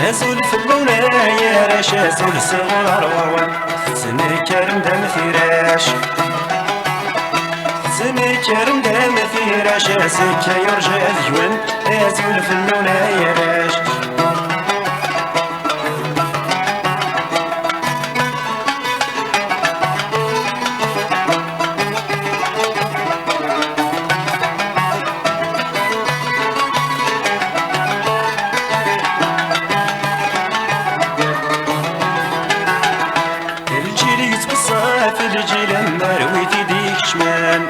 أزول فلونا يا راش أزول صغار وروان سني كرم دم فراش سني كرم دم فراش سكا يرجع ذيوان أزول فلونا يا راش الجيل مروي في ديك شمان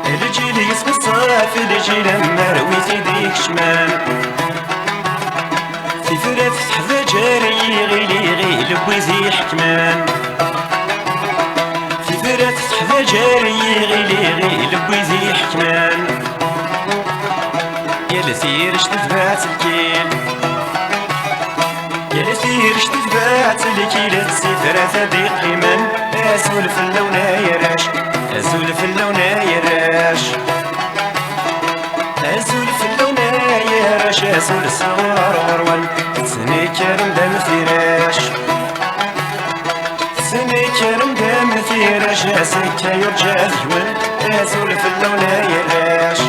الجيل يسمى الصاف الجيل مروي في ديك شمان في فرات تحفى جاري غيلي غيل بويزي حكمان في فرات تحفى جاري غيلي غيل بويزي حكمان يا لسير اشتفات الكيل يا لسير اشتفات الكيل السفرة ثديق من أزول في اللون يا راش أزول في اللون يا راش أزول في اللون يا راش أزول الصغار غروان سني كرم دم فراش سني كرم دم فراش سكا يرجع ذيوان أزول في اللون يا راش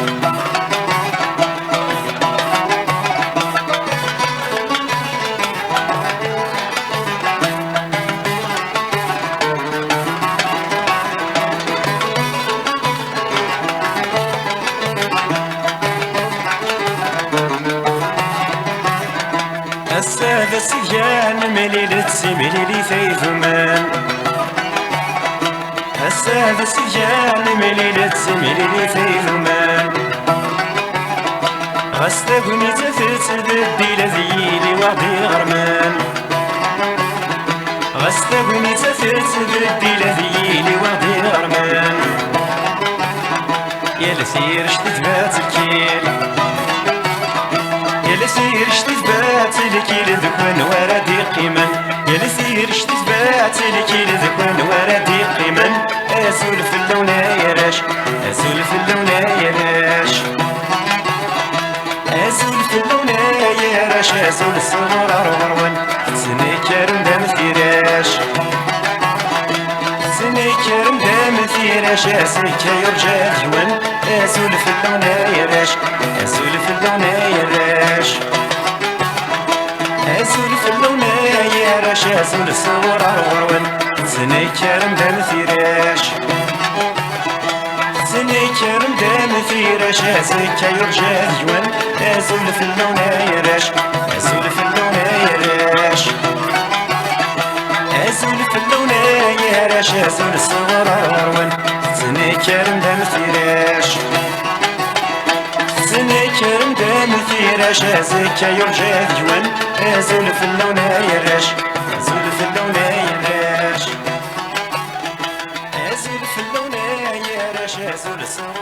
السادة سيان مليلة سمليلي في ثمان السادة سيان مليلة سمليلي في ثمان غستغني تفت بدي لذيلي وعدي غرمان غستغني تفت بدي لذيلي وعدي غرمان يا لسير شتتبات الكيل يا لسير اشتثبات الكيل ذكوان وردي قيمن يا لسير اشتثبات الكيل ذكوان وردي قيمن أزول في اللون يا راش أزول في اللون يا راش أزول في اللون يا راش أزول الصغار غروان سني كرم دم فراش سني كرم دم فراش سكا يرجع ذيوان أزول في اللون يا راش أزول في اللون يا راش أزول في اللون يا راش أزول الصغار غروان سني كرم دم فراش سني كرم دم فراش سكا يرجع ذيوان أزول في اللون يا راش أزول في اللون يا راش أزول في اللون يا راش أزول الصغار غروان سني كرم دم فراش سني كرم دم فراش سكا يرجع ذيوان أزول في اللون يا راش أزول في اللون يا راش أزول في اللون يا راش أزول الصغار